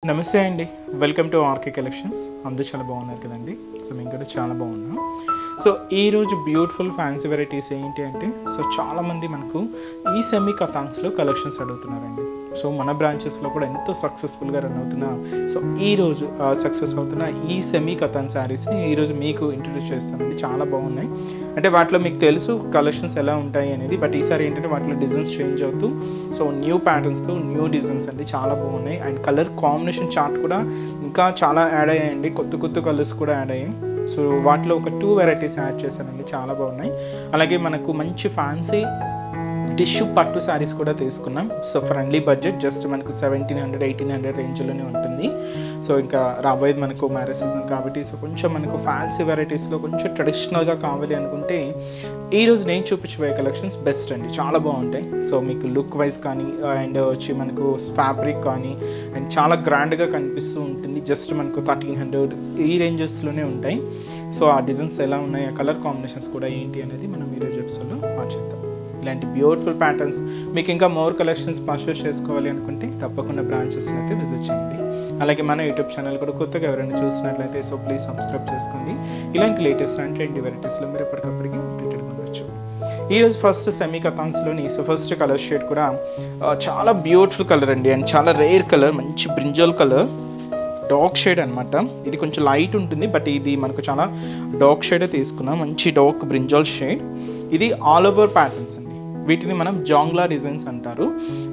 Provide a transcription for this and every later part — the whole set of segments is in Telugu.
నమస్తే అండి, వెల్కమ్ టు ఆర్కే కలెక్షన్స్. అందరూ చాలా బాగున్నారు కదండి. సో మేము కూడా చాలా బాగున్నాం. సో ఈరోజు బ్యూటిఫుల్ ఫ్యాన్సీ వెరైటీస్ ఏంటి అంటే, సో చాలామంది మనకు ఈ సెమీ కథాన్స్లో కలెక్షన్స్ అడుగుతున్నారండి. సో మన బ్రాంచెస్లో కూడా ఎంతో సక్సెస్ఫుల్గా రన్ అవుతున్న, సో ఈరోజు సక్సెస్ అవుతున్న ఈ సెమీ కథాన్ శారీస్ని ఈరోజు మీకు ఇంట్రడ్యూస్ చేస్తానండి. చాలా బాగున్నాయి. అంటే వాటిలో మీకు తెలుసు కలెక్షన్స్ ఎలా ఉంటాయి అనేది, బట్ ఈసారి ఏంటంటే వాటిలో డిజైన్స్ చేంజ్ అవుతూ, సో న్యూ ప్యాటర్న్స్తో న్యూ డిజైన్స్ అండి, చాలా బాగున్నాయి. అండ్ కలర్ కాంబినేషన్ చార్ట్ కూడా ఇంకా చాలా యాడ్ అయ్యాయండి, కొత్త కలర్స్ కూడా యాడ్ అయ్యాయి. సో వాటిలో ఒక 2 వెరైటీస్ యాడ్ చేశానండి, చాలా బాగున్నాయి. అలాగే మనకు మంచి ఫ్యాన్సీ టిష్యూ పట్టు శారీస్ కూడా తీసుకున్నాం. సో ఫ్రెండ్లీ బడ్జెట్, జస్ట్ మనకు 1700-1800 రేంజ్లోనే ఉంటుంది. సో ఇంకా రాబోయేది మనకు మ్యారేజ్ సీజన్ కాబట్టి, సో కొంచెం మనకు ఫ్యాన్సీ వెరైటీస్లో కొంచెం ట్రెడిషనల్గా కావాలి అనుకుంటే ఈరోజు నేను చూపించబోయే కలెక్షన్స్ బెస్ట్ అండి, చాలా బాగుంటాయి. సో మీకు లుక్ వైజ్ కానీ, అండ్ వచ్చి మనకు ఫ్యాబ్రిక్ కానీ, అండ్ చాలా గ్రాండ్గా కనిపిస్తూ ఉంటుంది. జస్ట్ మనకు 1300 ఈ రేంజెస్లోనే ఉంటాయి. సో ఆ డిజైన్స్ ఎలా ఉన్నాయి, ఆ కలర్ కాంబినేషన్స్ కూడా ఏంటి అనేది మనం ఈరోజు ఎపిసోడ్లో మార్చేద్దాం. ఇలాంటి బ్యూటిఫుల్ ప్యాటర్న్స్ మీకు ఇంకా మోర్ కలెక్షన్స్ పర్చేస్ చేసుకోవాలి అనుకుంటే తప్పకుండా బ్రాంచెస్ని అయితే విజిట్ చేయండి. అలాగే మన యూట్యూబ్ ఛానల్ కూడా కొత్తగా ఎవరైనా చూసినట్లయితే సో ప్లీజ్ సబ్స్క్రైబ్ చేసుకోండి. ఇలాంటి లేటెస్ట్ అండ్ ట్రెండీ వెరైటీస్లో మీరు ఎప్పటికప్పటికి అప్డేటెడ్గా ఉండొచ్చు. ఈరోజు ఫస్ట్ సెమీ కథాన్స్లోని సో ఫస్ట్ కలర్ షేడ్ కూడా చాలా బ్యూటిఫుల్ కలర్ అండి, అండ్ చాలా రేర్ కలర్, మంచి బ్రింజల్ కలర్, డార్క్ షేడ్ అనమాట. ఇది కొంచెం లైట్ ఉంటుంది, బట్ ఇది మనకు చాలా డార్క్ షేడే తీసుకున్నాం. మంచి డార్క్ బ్రింజల్ షేడ్. ఇది ఆల్ ఓవర్ ప్యాటర్న్స్ అండి, వీటిని మనం జాంగ్లా డిజైన్స్ అంటారు,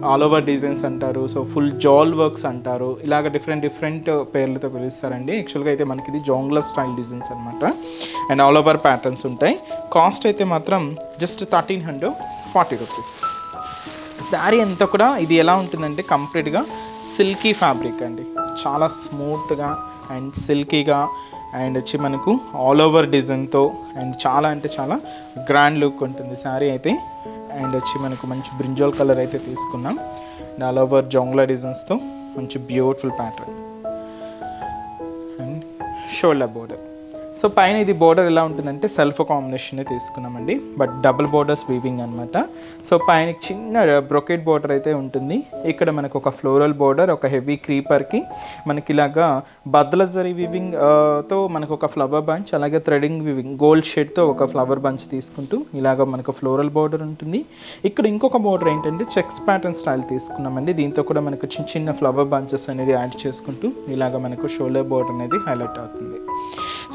ఆల్ ఓవర్ డిజైన్స్ అంటారు, సో ఫుల్ జాల్ వర్క్స్ అంటారు, ఇలాగ డిఫరెంట్ పేర్లతో పిలుస్తారండి. యాక్చువల్గా అయితే మనకి ఇది జాంగ్లా స్టైల్ డిజైన్స్ అనమాట, అండ్ ఆల్ ఓవర్ ప్యాటర్న్స్ ఉంటాయి. కాస్ట్ అయితే మాత్రం జస్ట్ 1340 రూపీస్. శారీ అంతా కూడా ఇది ఎలా ఉంటుందంటే కంప్లీట్గా సిల్కీ ఫ్యాబ్రిక్ అండి, చాలా స్మూత్గా అండ్ సిల్కీగా, అండ్ వచ్చి మనకు ఆల్ ఓవర్ డిజైన్తో, అండ్ చాలా అంటే చాలా గ్రాండ్ లుక్ ఉంటుంది శారీ అయితే. అండ్ వచ్చి మనకు మంచి బ్రింజల్ కలర్ అయితే తీసుకున్నాం, అండ్ ఆల్ ఓవర్ జాంగ్లా డిజైన్స్తో మంచి beautiful pattern and shoulder border. So పైన ఇది బోర్డర్ ఎలా ఉంటుందంటే సెల్ఫ్ కాంబినేషన్ తీసుకున్నామండి, బట్ డబుల్ బోర్డర్స్ వీవింగ్ అనమాట. సో పైన చిన్న బ్రొకెట్ బోర్డర్ అయితే ఉంటుంది. ఇక్కడ మనకు ఒక ఫ్లోరల్ బోర్డర్, ఒక హెవీ క్రీపర్కి మనకి ఇలాగా బద్దల జరీ వీవింగ్ తో మనకు ఒక ఫ్లవర్ బంచ్, అలాగే థ్రెడింగ్ వీవింగ్ గోల్డ్ షేడ్తో ఒక ఫ్లవర్ బంచ్ తీసుకుంటూ ఇలాగ మనకు ఫ్లోరల్ బోర్డర్ ఉంటుంది. ఇక్కడ ఇంకొక బోర్డర్ ఏంటంటే చెక్స్ ప్యాటర్న్ స్టైల్ తీసుకున్నామండి, దీంతో కూడా మనకు చిన్న ఫ్లవర్ బంచెస్ అనేది యాడ్ చేసుకుంటూ ఇలాగ మనకు షోల్డర్ బోర్డర్ అనేది హైలైట్ అవుతుంది.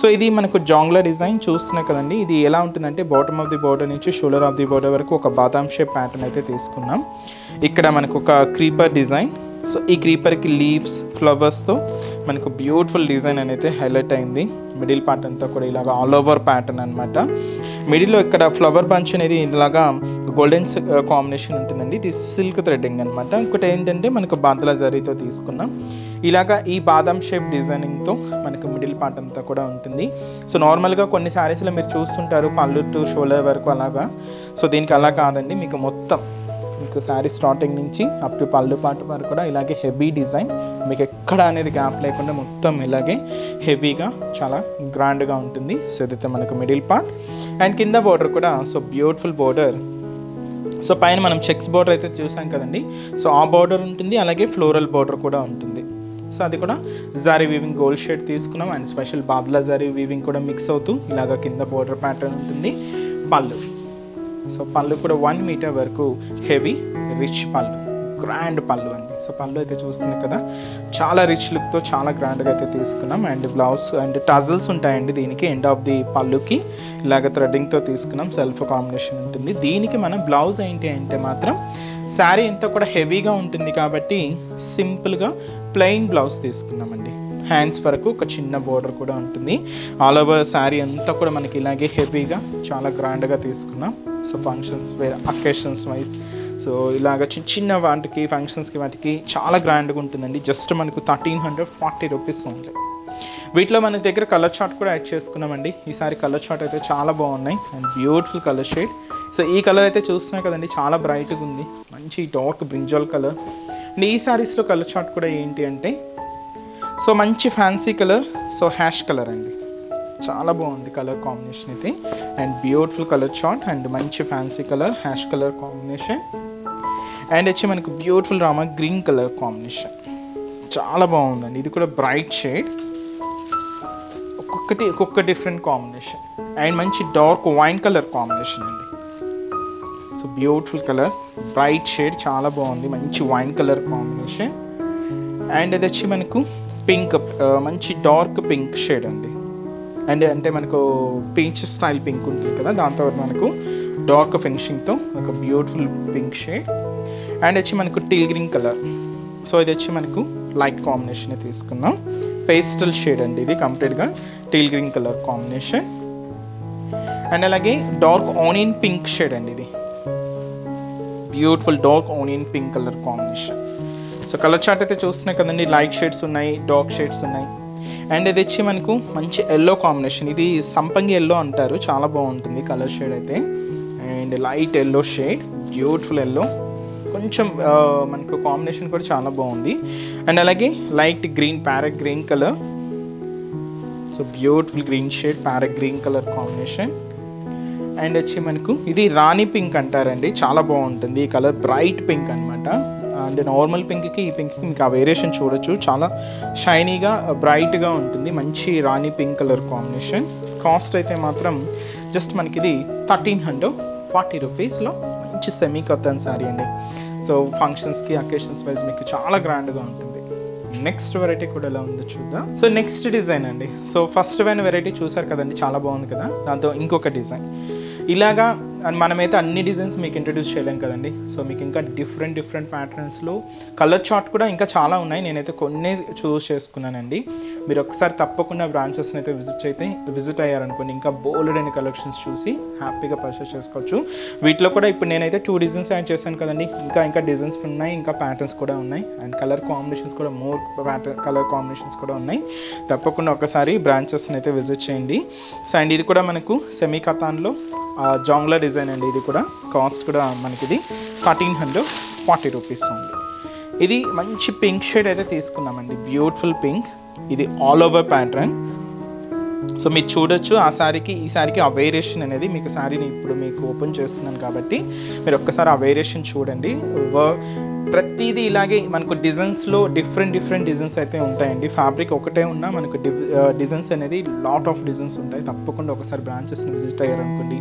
సో ఇది మనకు జాంగ్లా డిజైన్ చూస్తున్నాయి కదండి. ఇది ఎలా ఉంటుందంటే బాటమ్ ఆఫ్ ది బోర్డర్ నుంచి షోల్డర్ ఆఫ్ ది బోర్డర్ వరకు ఒక బాదాం షేప్ ప్యాటర్న్ అయితే తీసుకున్నాం. ఇక్కడ మనకు ఒక క్రీపర్ డిజైన్, సో ఈ క్రీపర్కి లీవ్స్ ఫ్లవర్స్తో మనకు బ్యూటిఫుల్ డిజైన్ అనేది హైలైట్ అయింది. మిడిల్ పార్ట్ అంతా కూడా ఇలాగ ఆల్ ఓవర్ ప్యాటర్న్ అనమాట. మిడిల్లో ఇక్కడ ఫ్లవర్ బంచ్ అనేది ఇలాగా గోల్డెన్ కాంబినేషన్ ఉంటుందండి, ఇది సిల్క్ థ్రెడ్డింగ్ అనమాట. ఇంకోటి ఏంటంటే మనకు బాందలా జరీతో తీసుకున్నాం. ఇలాగా ఈ బాదం షేప్ డిజైనింగ్తో మనకు మిడిల్ పార్ట్ అంతా కూడా ఉంటుంది. సో నార్మల్గా కొన్ని శారీస్లో మీరు చూస్తుంటారు పళ్ళు టు షోల్డర్ వరకు అలాగా, సో దీనికి అలా కాదండి, మీకు మొత్తం మీకు శారీ స్టార్టింగ్ నుంచి అప్ టు పళ్ళు పార్ట్ వరకు కూడా ఇలాగే హెవీ డిజైన్, మీకు ఎక్కడ అనేది గ్యాప్ లేకుండా మొత్తం ఇలాగే హెవీగా చాలా గ్రాండ్గా ఉంటుంది. సో ఇదైతే మనకు మిడిల్ పార్ట్, అండ్ కింద బోర్డర్ కూడా సో బ్యూటిఫుల్ బోర్డర్. సో పైన మనం చెక్స్ బోర్డర్ అయితే చూసాం కదండి, సో ఆ బోర్డర్ ఉంటుంది, అలాగే ఫ్లోరల్ బోర్డర్ కూడా ఉంటుంది. సో అది కూడా జారీ వీవింగ్ గోల్డ్ షేడ్ తీసుకున్నాం, అండ్ స్పెషల్ బాద్లా జారీ వీవింగ్ కూడా మిక్స్ అవుతూ ఇలాగ కింద బోర్డర్ ప్యాటర్న్ ఉంటుంది. పళ్ళు, సో పళ్ళు కూడా 1 మీటర్ వరకు హెవీ రిచ్ పళ్ళు, గ్రాండ్ పళ్ళు అండి. సో పళ్ళు అయితే చూస్తున్నాయి కదా, చాలా రిచ్ లుక్తో చాలా గ్రాండ్గా అయితే తీసుకున్నాం. అండ్ బ్లౌజ్ అండ్ టజల్స్ ఉంటాయండి దీనికి, ఎండ్ ఆఫ్ ది పళ్ళుకి ఇలాగ థ్రెడ్డింగ్తో తీసుకున్నాం, సెల్ఫ్ కాంబినేషన్ ఉంటుంది. దీనికి మనం బ్లౌజ్ ఏంటి అంటే మాత్రం శారీ అంతా కూడా హెవీగా ఉంటుంది కాబట్టి సింపుల్గా ప్లెయిన్ బ్లౌజ్ తీసుకున్నామండి. హ్యాండ్స్ వరకు ఒక చిన్న బోర్డర్ కూడా ఉంటుంది. ఆల్ ఓవర్ శారీ అంతా కూడా మనకి ఇలాగే హెవీగా చాలా గ్రాండ్గా తీసుకున్నాం. So functions occasions wise, so ఇలాగ చిన్న వాటికి ఫంక్షన్స్కి వాటికి చాలా గ్రాండ్గా ఉంటుందండి. జస్ట్ మనకు 1340 రూపీస్ ఉంటాయి. వీటిలో మన దగ్గర కలర్ చార్ట్ కూడా యాడ్ చేసుకున్నామండి. ఈసారి కలర్ చార్ట్ అయితే చాలా బాగున్నాయి, and beautiful colour shade. So ఈ కలర్ అయితే చూస్తున్నాయి కదండి, చాలా బ్రైట్గా ఉంది, మంచి డార్క్ బ్రింజల్ కలర్. అండ్ ఈ శారీస్లో కలర్ చార్ట్ కూడా ఏంటి అంటే సో మంచి fancy colour, so ash colour అండి, చాలా బాగుంది కలర్ కాంబినేషన్ అయితే. And beautiful colour chart, and మంచి fancy colour ash colour combination, and వచ్చి మనకు beautiful Rama green colour combination. చాలా బాగుందండి. ఇది కూడా బ్రైట్ షేడ్, ఒక్కొక్క డిఫరెంట్ కాంబినేషన్ అండ్ మంచి డార్క్ వైన్ కలర్ కాంబినేషన్ అండి. So beautiful colour, bright shade, చాలా బాగుంది. మంచి వైన్ కలర్ కాంబినేషన్ అండ్ ఇది వచ్చి మనకు పింక్, మంచి డార్క్ పింక్ షేడ్ అండి. అండ్ అంటే మనకు పీచ్ స్టైల్ పింక్ ఉంటుంది కదా, దాంతో మనకు డార్క్ ఫినిషింగ్తో ఒక బ్యూటిఫుల్ పింక్ షేడ్ అండ్ వచ్చి మనకు టీల్ గ్రీన్ కలర్. సో ఇది వచ్చి మనకు లైట్ కాంబినేషన్ తీసుకున్నాం, పేస్టల్ షేడ్ అండి ఇది కంప్లీట్గా teal green colour combination and అలాగే డార్క్ ఆనియన్ పింక్ షేడ్ అండి. ఇది beautiful dark onion pink colour combination. So colour chart అయితే చూస్తున్నాయి కదండి, లైట్ షేడ్స్ ఉన్నాయి, డార్క్ షేడ్స్ ఉన్నాయి అండ్ ఇది వచ్చి మనకు మంచి ఎల్లో కాంబినేషన్. ఇది సంపంగి ఎల్లో అంటారు, చాలా బాగుంటుంది కలర్ షేడ్ అయితే. And light yellow shade, beautiful yellow, కొంచెం మనకు కాంబినేషన్ కూడా చాలా బాగుంది. అండ్ అలాగే light green, parrot green colour. So beautiful green shade, parrot green colour combination and వచ్చి మనకు ఇది రాణి పింక్ అంటారండి, చాలా బాగుంటుంది ఈ కలర్, బ్రైట్ పింక్ అనమాట. అండ్ నార్మల్ పింక్కి ఈ పింక్కి మీకు ఆ వేరియేషన్ చూడొచ్చు, చాలా షైనీగా బ్రైట్గా ఉంటుంది. మంచి రాణి పింక్ కలర్ కాంబినేషన్. కాస్ట్ అయితే మాత్రం జస్ట్ మనకి ఇది 1340 రూపీస్లో మంచి సెమీ కాటన్ శారీ అండి. సో ఫంక్షన్స్కి, అకేషన్స్ వైజ్ మీకు చాలా గ్రాండ్గా ఉంటుంది. నెక్స్ట్ వెరైటీ కూడా ఎలా ఉందో చూద్దాం. సో నెక్స్ట్ డిజైన్ అండి. సో ఫస్ట్ వెరైటీ చూసారు కదండి, చాలా బాగుంది కదా, దాంతో ఇంకొక డిజైన్ ఇలాగా. అండ్ మనమైతే అన్ని డిజైన్స్ మీకు ఇంట్రడ్యూస్ చేయలేం కదండి. సో మీకు ఇంకా డిఫరెంట్ ప్యాటర్న్స్లో కలర్ చార్ట్ కూడా ఇంకా చాలా ఉన్నాయి. నేనైతే కొన్ని చూస్ చేసుకున్నానండి. మీరు ఒకసారి తప్పకుండా బ్రాంచెస్ని అయితే విజిట్ అయ్యారనుకోండి, ఇంకా బోల్డ్ అండ్ కలెక్షన్స్ చూసి హ్యాపీగా పర్చేస్ చేసుకోవచ్చు. వీటిలో కూడా ఇప్పుడు నేనైతే 2 డిజైన్స్ యాడ్ చేశాను కదండి, ఇంకా డిజైన్స్ ఉన్నాయి, ఇంకా ప్యాటర్న్స్ కూడా ఉన్నాయి అండ్ కలర్ కాంబినేషన్స్ కూడా కలర్ కాంబినేషన్స్ కూడా ఉన్నాయి. తప్పకుండా ఒకసారి బ్రాంచెస్ని అయితే విజిట్ చేయండి. సో అండ్ ఇది కూడా మనకు సెమీ కథాన్లో జాంగ్లా డిజైన్ అండి. ఇది కూడా కాస్ట్ కూడా మనకి ఇది 1340 రూపీస్ ఉంది. ఇది మంచి పింక్ షేడ్ అయితే తీసుకున్నామండి, బ్యూటిఫుల్ పింక్. ఇది ఆల్ ఓవర్ ప్యాటర్న్. సో మీరు చూడొచ్చు ఆ శారీకి ఈ శారీకి ఆ వేరియేషన్ అనేది, మీకు శారీని ఇప్పుడు మీకు ఓపెన్ చేస్తున్నాను కాబట్టి మీరు ఒక్కసారి ఆ వేరియేషన్ చూడండి. ప్రతిదీ ఇలాగే మనకు డిజైన్స్లో డిఫరెంట్ డిజైన్స్ అయితే ఉంటాయండి. ఫ్యాబ్రిక్ ఒకటే ఉన్నా మనకు డిజైన్స్ అనేది లాట్ ఆఫ్ డిజైన్స్ ఉంటాయి. తప్పకుండా ఒకసారి బ్రాంచెస్ని విజిట్ అయ్యారనుకోండి,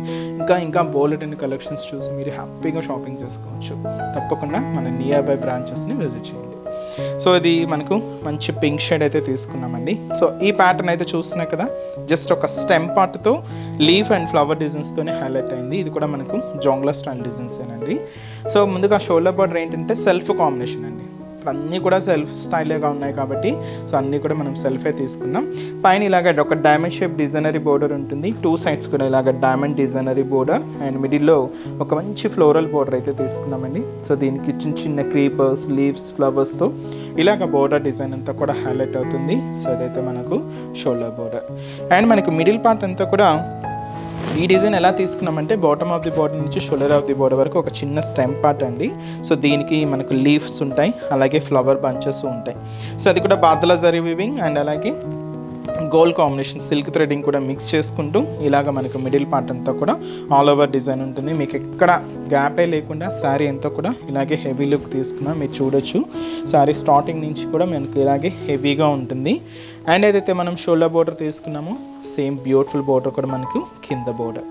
ఇంకా బోల్డ్ అండ్ కలెక్షన్స్ చూసి మీరు హ్యాపీగా షాపింగ్ చేసుకోవచ్చు. తప్పకుండా మన నియర్ బై బ్రాంచెస్ని విజిట్ చేయండి. సో ఇది మనకు మంచి పింక్ షేడ్ అయితే తీసుకున్నామండి. సో ఈ ప్యాటర్న్ అయితే చూస్తున్నాయి కదా, జస్ట్ ఒక స్టెమ్ పార్ట్తో లీఫ్ అండ్ ఫ్లవర్ డిజైన్స్తోనే హైలైట్ అయింది. ఇది కూడా మనకు జాంగ్లా స్టైల్ డిజైన్స్ ఏనండి. సో ముందుగా షోల్డర్ బార్డర్ ఏంటంటే సెల్ఫ్ కాంబినేషన్ అండి. ఇప్పుడు అన్నీ కూడా సెల్ఫ్ స్టైల్గా ఉన్నాయి కాబట్టి సో అన్నీ కూడా మనం సెల్ఫే తీసుకున్నాం. పైన ఇలాగ ఒక డైమండ్ షేప్ డిజైనరీ బోర్డర్ ఉంటుంది, 2 సైడ్స్ కూడా ఇలాగ డైమండ్ డిజైనరీ బోర్డర్ అండ్ మిడిల్లో ఒక మంచి ఫ్లోరల్ బోర్డర్ అయితే తీసుకున్నామండి. సో దీనికి చిన్న క్రీపర్స్, లీవ్స్, ఫ్లవర్స్తో ఇలాగ బోర్డర్ డిజైన్ అంతా కూడా హైలైట్ అవుతుంది. సో ఇదైతే మనకు షోల్డర్ బోర్డర్ అండ్ మనకు మిడిల్ పార్ట్ అంతా కూడా ఈ డిజైన్ ఎలా తీసుకున్నామంటే బాటమ్ ఆఫ్ ది బార్డర్ నుంచి షోల్డర్ ఆఫ్ ది బార్డర్ వరకు ఒక చిన్న స్టెమ్ పార్ట్ అండి. సో దీనికి మనకు లీవ్స్ ఉంటాయి, అలాగే ఫ్లవర్ బంచెస్ ఉంటాయి. సో అది కూడా బాదలా జరీ వీవింగ్ అండ్ అలాగే గోల్డ్ కాంబినేషన్ సిల్క్ థ్రెడింగ్ కూడా మిక్స్ చేసుకుంటూ ఇలాగ మనకు మిడిల్ పార్ట్ అంతా కూడా ఆల్ ఓవర్ డిజైన్ ఉంటుంది. మీకు ఎక్కడ గ్యాపే లేకుండా శారీ అంతా కూడా ఇలాగే హెవీ లుక్ తీసుకున్నా మీరు చూడొచ్చు. శారీ స్టార్టింగ్ నుంచి కూడా మనకు ఇలాగే హెవీగా ఉంటుంది. అండ్ ఏదైతే మనం షోల్డర్ బోర్డర్ తీసుకున్నామో సేమ్ బ్యూటిఫుల్ బోర్డర్ కూడా మనకు కింద బోర్డర్.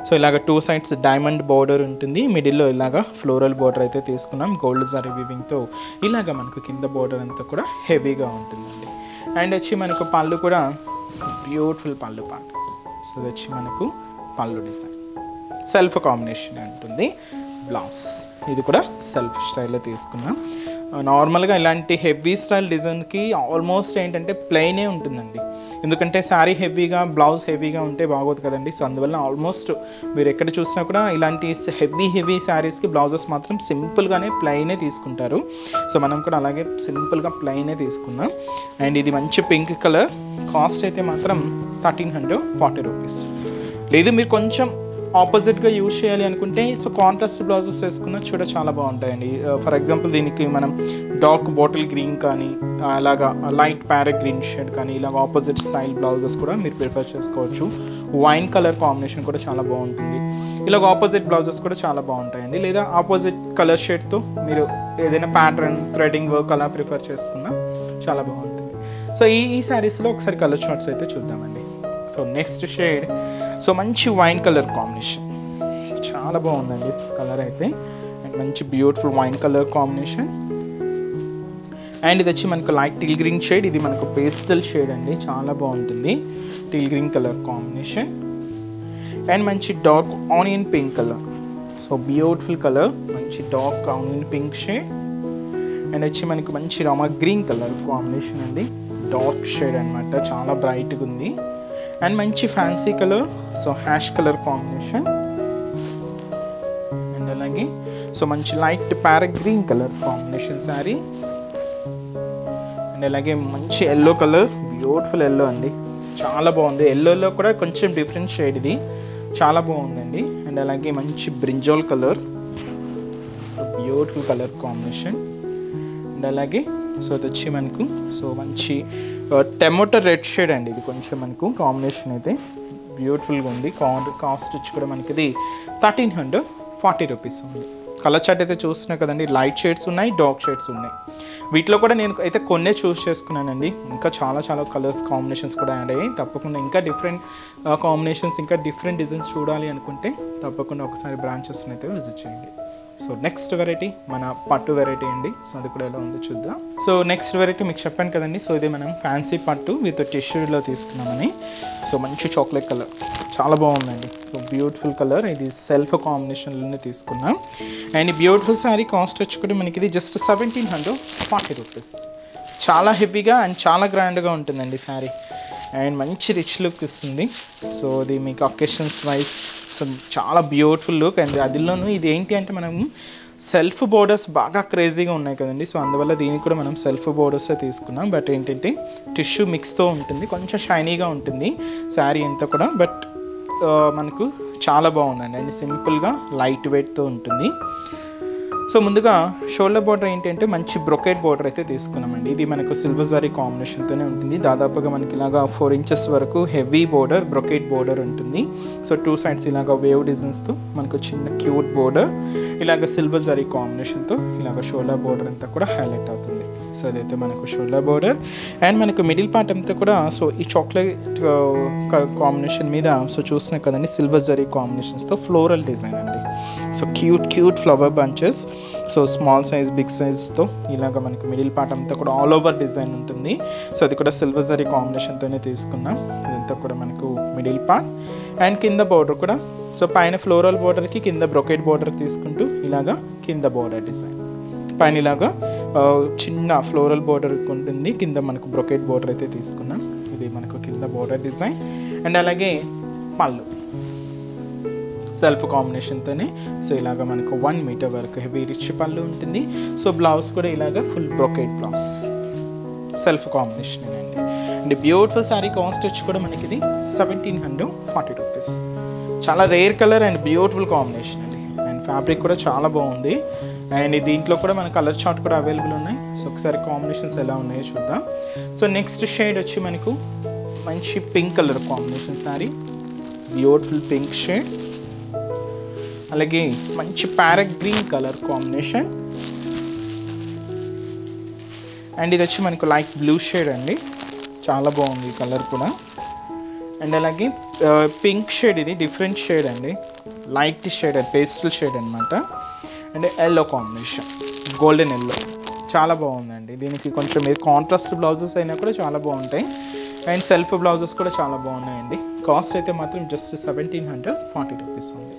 సో ఇలాగ 2 సైడ్స్ డైమండ్ బోర్డర్ ఉంటుంది, మిడిల్లో ఇలాగ ఫ్లోరల్ బోర్డర్ అయితే తీసుకున్నాం గోల్డ్ జరీ వీవింగ్తో. ఇలాగ మనకు కింద బోర్డర్ అంతా కూడా హెవీగా ఉంటుందండి. అండ్ వచ్చి మనకు పళ్ళు కూడా బ్యూటిఫుల్ పళ్ళు పార్ట్. సో అది వచ్చి మనకు పళ్ళు డిజైన్ సెల్ఫ్ కాంబినేషన్ ఉంటుంది. బ్లౌజ్ ఇది కూడా సెల్ఫ్ స్టైల్లో తీసుకున్నాం. నార్మల్గా ఇలాంటి హెవీ స్టైల్ డిజైన్కి ఆల్మోస్ట్ ఏంటంటే ప్లెయినే ఉంటుందండి, ఎందుకంటే శారీ హెవీగా బ్లౌజ్ హెవీగా ఉంటే బాగోదు కదండి. సో అందువల్ల ఆల్మోస్ట్ మీరు ఎక్కడ చూసినా కూడా ఇలాంటి హెవీ శారీస్కి బ్లౌజెస్ మాత్రం సింపుల్గానే ప్లెయినే తీసుకుంటారు. సో మనం కూడా అలాగే సింపుల్గా ప్లెయినే తీసుకున్నాం. అండ్ ఇది మంచి పింక్ కలర్. కాస్ట్ అయితే మాత్రం 1340 రూపీస్. లేదు మీరు కొంచెం ఆపోజిట్గా యూజ్ చేయాలి అనుకుంటే సో కాంట్రాస్ట్ బ్లౌజెస్ వేసుకున్నా చూడ చాలా బాగుంటాయండి. ఫర్ ఎగ్జాంపుల్ దీనికి మనం డార్క్ బాటిల్ గ్రీన్ కానీ అలాగా లైట్ ప్యారెట్ గ్రీన్ షేడ్ కానీ ఇలాగ ఆపోజిట్ స్టైల్ బ్లౌజెస్ కూడా మీరు ప్రిఫర్ చేసుకోవచ్చు. వైన్ కలర్ కాంబినేషన్ కూడా చాలా బాగుంటుంది. ఇలాగ ఆపోజిట్ బ్లౌజెస్ కూడా చాలా బాగుంటాయండి. లేదా ఆపోజిట్ కలర్ షేడ్తో మీరు ఏదైనా ప్యాటర్న్ థ్రెడింగ్ వర్క్ అలా ప్రిఫర్ చేసుకున్నా చాలా బాగుంటుంది. సో ఈ శారీస్లో ఒకసారి కలర్ చార్ట్స్ అయితే చూద్దామండి. సో నెక్స్ట్ షేడ్ సో మంచి వైన్ కలర్ కాంబినేషన్, చాలా బాగుందండి కలర్ అయితే. అండ్ మంచి beautiful wine colour combination. And ఇది వచ్చి మనకు లైట్ టీల్ గ్రీన్ షేడ్, ఇది మనకు పేస్టల్ షేడ్ అండి, చాలా బాగుంటుంది teal green colour combination. And మంచి dark onion pink colour, so beautiful colour, మంచి dark onion pink shade. And వచ్చి మనకు మంచి రామా గ్రీన్ కలర్ కాంబినేషన్ అండి, డార్క్ షేడ్ అనమాట, చాలా బ్రైట్గా ఉంది. అండ్ మంచి fancy colour, so ash colour combination. And అలాగే సో మంచి light parrot green colour combination sari. And అలాగే మంచి ఎల్లో కలర్, బ్యూటిఫుల్ ఎల్లో అండి, చాలా బాగుంది. ఎల్లోలో కూడా కొంచెం డిఫరెంట్ షేడ్, ఇది చాలా బాగుందండి. అండ్ అలాగే మంచి brinjal colour, beautiful colour combination. And అలాగే సో అది వచ్చి మనకు సో మంచి టమాటో రెడ్ షేడ్ అండి, ఇది కొంచెం మనకు కాంబినేషన్ అయితే బ్యూటిఫుల్గా ఉంది. కాస్ట్ వచ్చి కూడా మనకి ఇది 1340 రూపీస్ ఉంది. కలర్ చార్ట్ అయితే చూస్తున్నా కదండి, లైట్ షేడ్స్ ఉన్నాయి, డార్క్ షేడ్స్ ఉన్నాయి. వీటిలో కూడా నేను అయితే కొన్నే చూస్ చేసుకున్నానండి, ఇంకా చాలా కలర్స్ కాంబినేషన్స్ కూడా యాడ్ అయ్యాయి. తప్పకుండా ఇంకా డిఫరెంట్ కాంబినేషన్స్, ఇంకా డిఫరెంట్ డిజైన్స్ చూడాలి అనుకుంటే తప్పకుండా ఒకసారి బ్రాంచెస్ని అయితే విజిట్ చేయండి. సో నెక్స్ట్ వెరైటీ మన పట్టు వెరైటీ అండి, సో అది కూడా ఎలా ఉందో చూద్దాం. సో నెక్స్ట్ వెరైటీ మీకు చెప్పాను కదండి, సో ఇది మనం ఫ్యాన్సీ పట్టు విత్ టిష్యూలో తీసుకున్నామని. సో మంచి చాక్లెట్ కలర్, చాలా బాగుందండి. సో బ్యూటిఫుల్ కలర్, ఇది సెల్ఫ్ కాంబినేషన్లోనే తీసుకున్నాం. అండ్ ఈ బ్యూటిఫుల్ శారీ కాస్ట్ వచ్చి కూడా మనకి ఇది జస్ట్ 1740 రూపీస్. చాలా హెవీగా అండ్ చాలా గ్రాండ్గా ఉంటుందండి శారీ, అండ్ మంచి రిచ్ లుక్ ఇస్తుంది. సో ఇది మీకు అకేషన్స్ వైజ్ సో చాలా బ్యూటిఫుల్ లుక్. అండ్ అదిలోనూ ఇది ఏంటి అంటే మనం సెల్ఫ్ బోర్డర్స్ బాగా క్రేజీగా ఉన్నాయి కదండి, సో అందువల్ల దీనికి కూడా మనం సెల్ఫ్ బోర్డర్సే తీసుకున్నాం. బట్ ఏంటంటే టిష్యూ మిక్స్తో ఉంటుంది, కొంచెం షైనీగా ఉంటుంది శారీ అంతా కూడా. బట్ మనకు చాలా బాగుందండి, అండ్ సింపుల్గా లైట్ వెయిట్తో ఉంటుంది. సో ముందుగా షోల్డర్ బార్డర్ ఏంటంటే మంచి బ్రొకెట్ బార్డర్ అయితే తీసుకున్నామండి. ఇది మనకు సిల్వర్ జరీ కాంబినేషన్తోనే ఉంటుంది. దాదాపుగా మనకి ఇలాగా 4 ఇంచెస్ వరకు హెవీ బోర్డర్, బ్రొకెట్ బోర్డర్ ఉంటుంది. సో 2 సైడ్స్ ఇలాగ వేవ్ డిజైన్స్తో మనకు చిన్న క్యూట్ బోర్డర్, ఇలాగ సిల్వర్ జరీ కాంబినేషన్తో ఇలాగ షోల్డర్ బార్డర్ అంతా కూడా హైలైట్ అవుతుంది. సో అదైతే మనకు షోల్డర్ బార్డర్. అండ్ మనకు మిడిల్ పార్ట్ అంతా కూడా సో ఈ చాక్లెట్ కాంబినేషన్ మీద సో చూస్తున్నాం కదండి, సిల్వర్ జరీ కాంబినేషన్స్తో ఫ్లోరల్ డిజైన్ అండి. So cute flower bunches, so small size big సైజ్తో ఇలాగ మనకు మిడిల్ పార్ట్ అంతా కూడా ఆల్ ఓవర్ డిజైన్ ఉంటుంది. సో అది కూడా సిల్వర్ జరీ కాంబినేషన్తోనే తీసుకున్నాం. ఇదంతా కూడా మనకు మిడిల్ పార్ట్. అండ్ కింద బార్డర్ కూడా సో పైన ఫ్లోరల్ బార్డర్కి కింద బ్రొకెట్ బార్డర్ తీసుకుంటూ ఇలాగా కింద బార్డర్ డిజైన్, పైన ఇలాగా చిన్న ఫ్లోరల్ బార్డర్ ఉంటుంది, కింద మనకు బ్రొకెట్ బార్డర్ అయితే తీసుకున్నాం. ఇది మనకు కింద బార్డర్ డిజైన్. అండ్ అలాగే పళ్ళు సెల్ఫ్ కాంబినేషన్తోనే సో ఇలాగ మనకు 1 మీటర్ వరకు హెవీ రిచ్ పళ్ళు ఉంటుంది. సో బ్లౌజ్ కూడా ఇలాగ full brocade blouse, self combination అండి. అండ్ బ్యూటిఫుల్ శారీ కాస్ట్ వచ్చి కూడా మనకి ఇది 1740 రూపీస్. చాలా rare colour and beautiful combination అండి. అండ్ ఫ్యాబ్రిక్ కూడా చాలా బాగుంది. అండ్ దీంట్లో కూడా మన కలర్ చార్ట్ కూడా అవైలబుల్ ఉన్నాయి. సో ఒకసారి కాంబినేషన్స్ ఎలా ఉన్నాయో చూద్దాం. సో నెక్స్ట్ షేడ్ వచ్చి మనకు మంచి pink colour combination sari, beautiful pink shade. అలాగే మంచి parrot green colour combination. And ఇది వచ్చి మనకు లైట్ బ్లూ షేడ్ అండి, చాలా బాగుంది ఈ కలర్ కూడా. అండ్ అలాగే పింక్ షేడ్, ఇది డిఫరెంట్ షేడ్ అండి, లైట్ షేడ్, పేస్టల్ షేడ్ అనమాట. And yellow combination, golden yellow, చాలా బాగుందండి. దీనికి కొంచెం మీరు కాంట్రాస్ట్ బ్లౌజెస్ అయినా కూడా చాలా బాగుంటాయి. అండ్ సెల్ఫ్ బ్లౌజెస్ కూడా చాలా బాగున్నాయండి. కాస్ట్ అయితే మాత్రం జస్ట్ 1740 రూపీస్ ఉంది.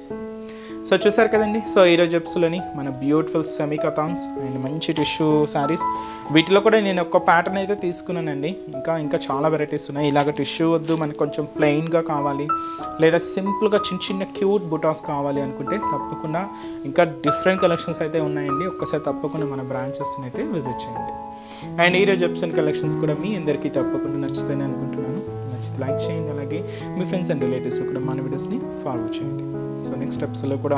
సో చూసారు కదండి, సో ఈరోజు ఎపిసోడ్లోని మన బ్యూటిఫుల్ సెమీ కథాన్స్ అండ్ మంచి టిష్యూ శారీస్, వీటిలో కూడా నేను ఒక ప్యాటర్న్ అయితే తీసుకున్నానండి. ఇంకా చాలా వెరైటీస్ ఉన్నాయి. ఇలాగ టిష్యూ వద్దు, మనకు కొంచెం ప్లెయిన్గా కావాలి, లేదా సింపుల్గా చిన్న క్యూట్ బుటాస్ కావాలి అనుకుంటే తప్పకుండా ఇంకా డిఫరెంట్ కలెక్షన్స్ అయితే ఉన్నాయండి. ఒక్కసారి తప్పకుండా మన బ్రాంచెస్ని అయితే విజిట్ చేయండి. అండ్ ఈరోజు ఎపిసోడ్ కలెక్షన్స్ కూడా మీ అందరికీ తప్పకుండా నచ్చుతాయని అనుకుంటున్నాను. నచ్చితే లైక్ చేయండి, అలాగే మీ ఫ్రెండ్స్ అండ్ రిలేటివ్స్ కూడా మన వీడియోస్ని ఫార్వర్డ్ చేయండి. సో నెక్స్ట్ ఎపిసోడ్లో కూడా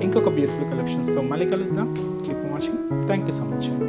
ఇంకొక బ్యూటిఫుల్ కలెక్షన్స్తో మళ్ళీ కలుద్దాం. Keep watching. Thank you so much అండి.